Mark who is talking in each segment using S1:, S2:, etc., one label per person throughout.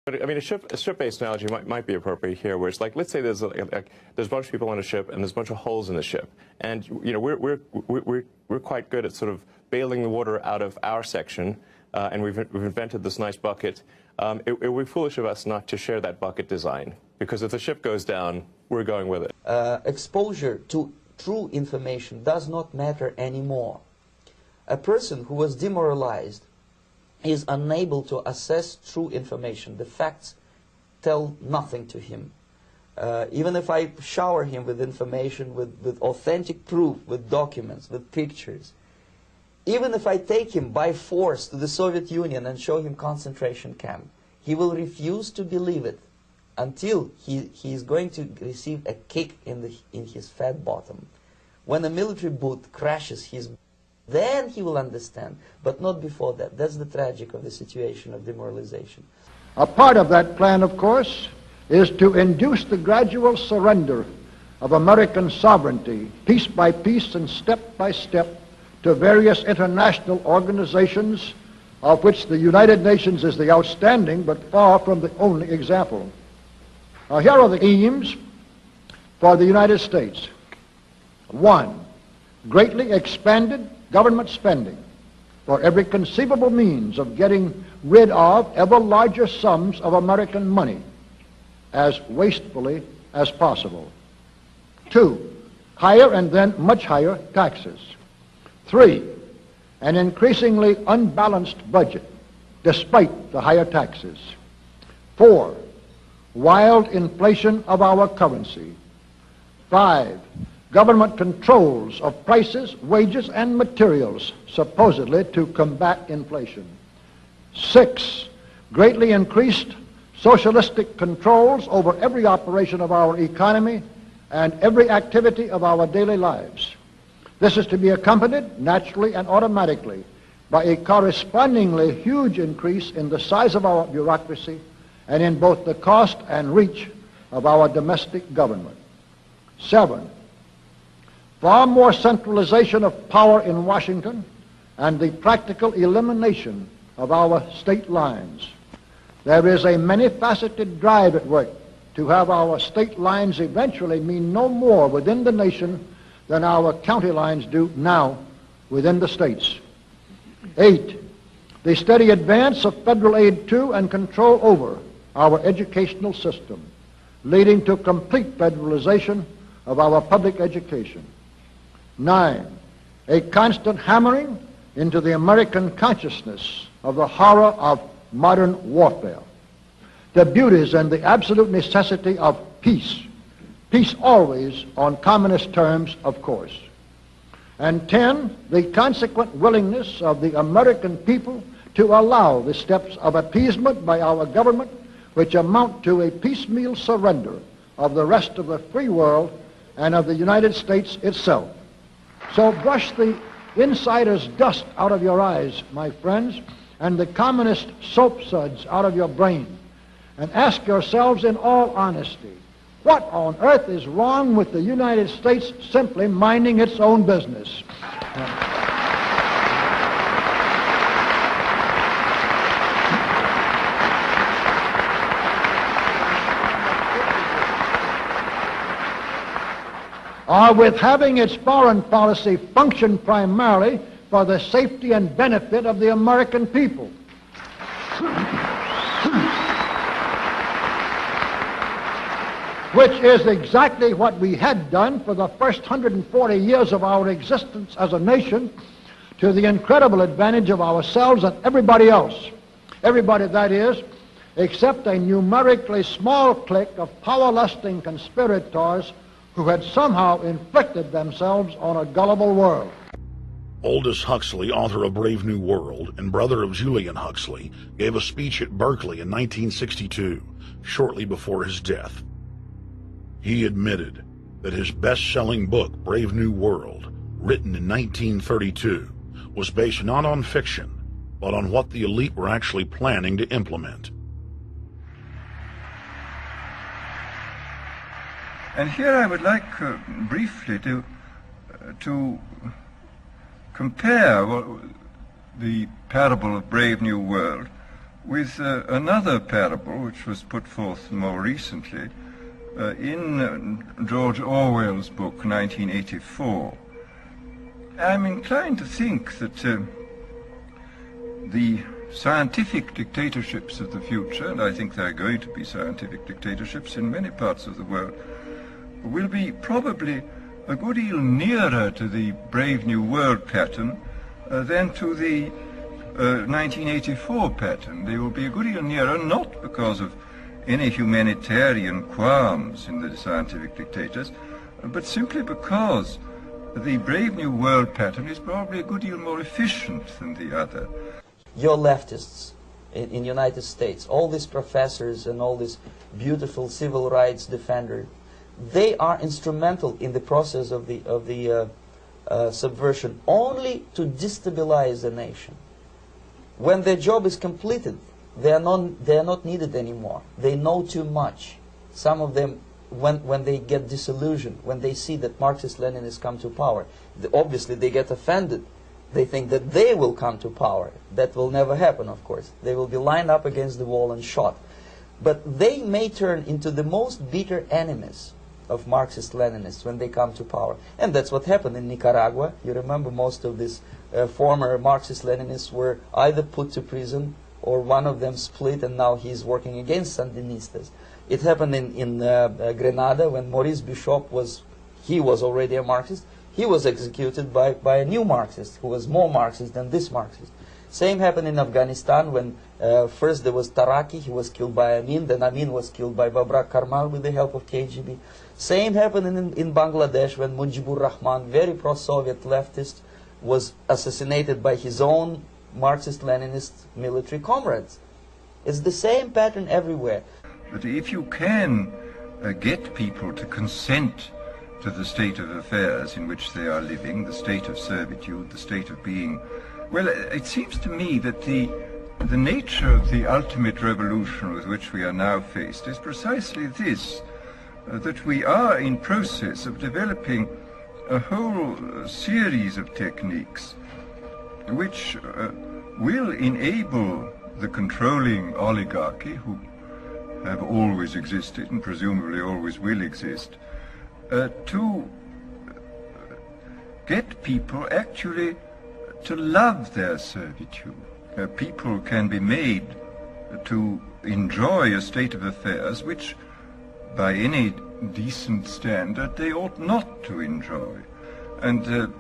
S1: But I mean, a ship-based analogy might be appropriate here, where it's like, let's say there's a bunch of people on a ship and there's a bunch of holes in the ship, and we're quite good at sort of bailing the water out of our section, and we've invented this nice bucket. It would be foolish of us not to share that bucket design, because if the ship goes down, we're going with it.
S2: Exposure to true information does not matter anymore. A person who was demoralized is unable to assess true information. The facts tell nothing to him. Even if I shower him with information, with authentic proof, with documents, with pictures, even if I take him by force to the Soviet Union and show him concentration camp, he will refuse to believe it until he is going to receive a kick in his fat bottom. When a military boot crashes his, then he will understand, but not before that. That's the tragic of the situation of demoralization.
S3: A part of that plan, of course, is to induce the gradual surrender of American sovereignty, piece by piece and step by step, to various international organizations, of which the United Nations is the outstanding but far from the only example. Now, here are the aims for the United States. 1, greatly expanded government spending for every conceivable means of getting rid of ever larger sums of American money as wastefully as possible. 2, higher and then much higher taxes. 3, an increasingly unbalanced budget despite the higher taxes. 4, wild inflation of our currency. 5, government controls of prices, wages, and materials, supposedly to combat inflation. 6, greatly increased socialistic controls over every operation of our economy and every activity of our daily lives. This is to be accompanied, naturally and automatically, by a correspondingly huge increase in the size of our bureaucracy and in both the cost and reach of our domestic government. 7, far more centralization of power in Washington and the practical elimination of our state lines. There is a many-faceted drive at work to have our state lines eventually mean no more within the nation than our county lines do now within the states. 8, the steady advance of federal aid to and control over our educational system, leading to complete federalization of our public education. 9, a constant hammering into the American consciousness of the horror of modern warfare, the beauties and the absolute necessity of peace. Peace always on communist terms, of course. And 10, the consequent willingness of the American people to allow the steps of appeasement by our government which amount to a piecemeal surrender of the rest of the free world and of the United States itself. So brush the insider's dust out of your eyes, my friends, and the communist soap suds out of your brain, and ask yourselves in all honesty, what on earth is wrong with the United States simply minding its own business? Or with having its foreign policy function primarily for the safety and benefit of the American people. Which is exactly what we had done for the first 140 years of our existence as a nation, to the incredible advantage of ourselves and everybody else. Everybody, that is, except a numerically small clique of power-lusting conspirators who had somehow inflicted themselves on a gullible world.
S4: Aldous Huxley, author of Brave New World and brother of Julian Huxley, gave a speech at Berkeley in 1962, shortly before his death. He admitted that his best-selling book, Brave New World, written in 1932, was based not on fiction, but on what the elite were actually planning to implement.
S5: And here I would like briefly to compare the parable of Brave New World with another parable which was put forth more recently in George Orwell's book 1984. I'm inclined to think that the scientific dictatorships of the future, and I think there are going to be scientific dictatorships in many parts of the world, will be probably a good deal nearer to the Brave New World pattern than to the 1984 pattern. They will be a good deal nearer, not because of any humanitarian qualms in the scientific dictators, but simply because the Brave New World pattern is probably a good deal more efficient than the other.
S2: Your leftists in United States, all these professors and all these beautiful civil rights defenders, they are instrumental in the process of the subversion only to destabilize the nation. When their job is completed, they are not needed anymore. They know too much. Some of them, when they get disillusioned, when they see that Marxist-Leninists come to power, obviously they get offended. They think that they will come to power. That will never happen, of course. They will be lined up against the wall and shot. But they may turn into the most bitter enemies of Marxist-Leninists when they come to power. And that's what happened in Nicaragua. You remember most of these former Marxist-Leninists were either put to prison or one of them split, and now he's working against Sandinistas. It happened in Grenada when Maurice Bishop was already a Marxist. He was executed by a new Marxist who was more Marxist than this Marxist. Same happened in Afghanistan when first there was Taraki, he was killed by Amin, then Amin was killed by Babrak Karmal with the help of KGB. Same happened in Bangladesh when Mujibur Rahman, very pro-Soviet leftist, was assassinated by his own Marxist-Leninist military comrades. It's the same pattern everywhere.
S5: But if you can get people to consent to the state of affairs in which they are living, the state of servitude, the state of being, well, it seems to me that the nature of the ultimate revolution with which we are now faced is precisely this, that we are in process of developing a whole series of techniques which will enable the controlling oligarchy, who have always existed and presumably always will exist, to get people actually to love their servitude. People can be made to enjoy a state of affairs which, by any decent standard, they ought not to enjoy. And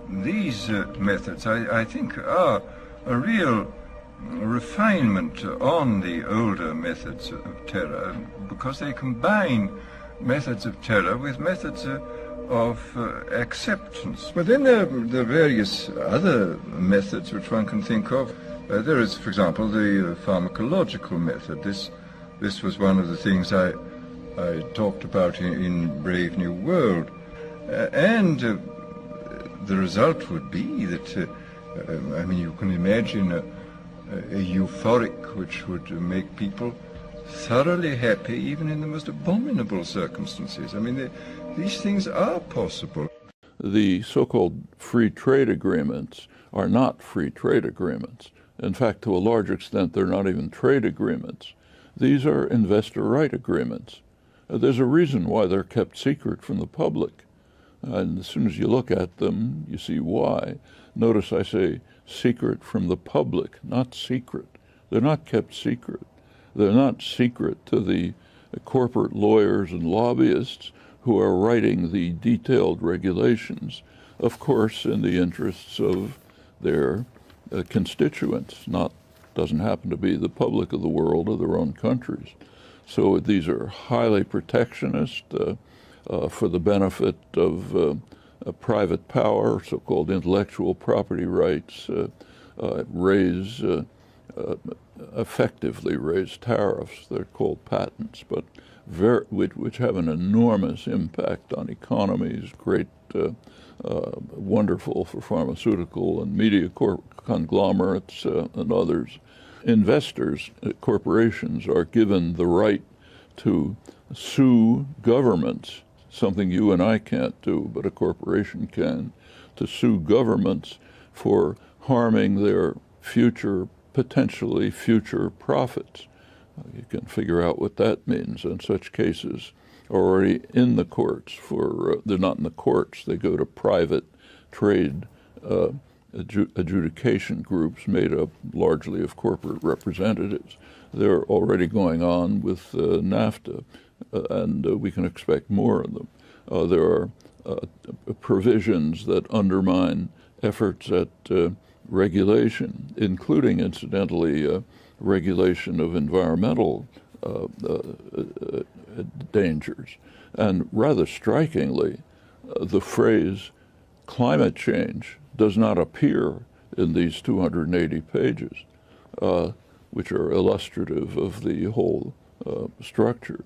S5: these methods, I think, are a real refinement on the older methods of terror, because they combine methods of terror with methods of acceptance. But then there are various other methods which one can think of. There is, for example, the pharmacological method. This was one of the things I talked about in Brave New World. And the result would be that, I mean, you can imagine a euphoric which would make people thoroughly happy even in the most abominable circumstances. I mean, these things are possible.
S6: The so-called free trade agreements are not free trade agreements. In fact, to a large extent, they're not even trade agreements. These are investor right agreements. There's a reason why they're kept secret from the public. And as soon as you look at them, you see why. Notice I say secret from the public, not secret. They're not kept secret. They're not secret to the corporate lawyers and lobbyists who are writing the detailed regulations, of course, in the interests of their constituents, doesn't happen to be the public of the world or their own countries. So these are highly protectionist for the benefit of private power, so-called intellectual property rights, effectively raise tariffs. They're called patents, but which have an enormous impact on economies, great, wonderful for pharmaceutical and media conglomerates and others. Investors, corporations, are given the right to sue governments, something you and I can't do, but a corporation can, to sue governments for harming their future potentially future profits. You can figure out what that means. In such cases are already in the courts they're not in the courts, they go to private trade adjudication groups made up largely of corporate representatives. They're already going on with NAFTA, and we can expect more of them. There are provisions that undermine efforts at regulation, including, incidentally, regulation of environmental dangers. And rather strikingly, the phrase climate change does not appear in these 280 pages, which are illustrative of the whole structure.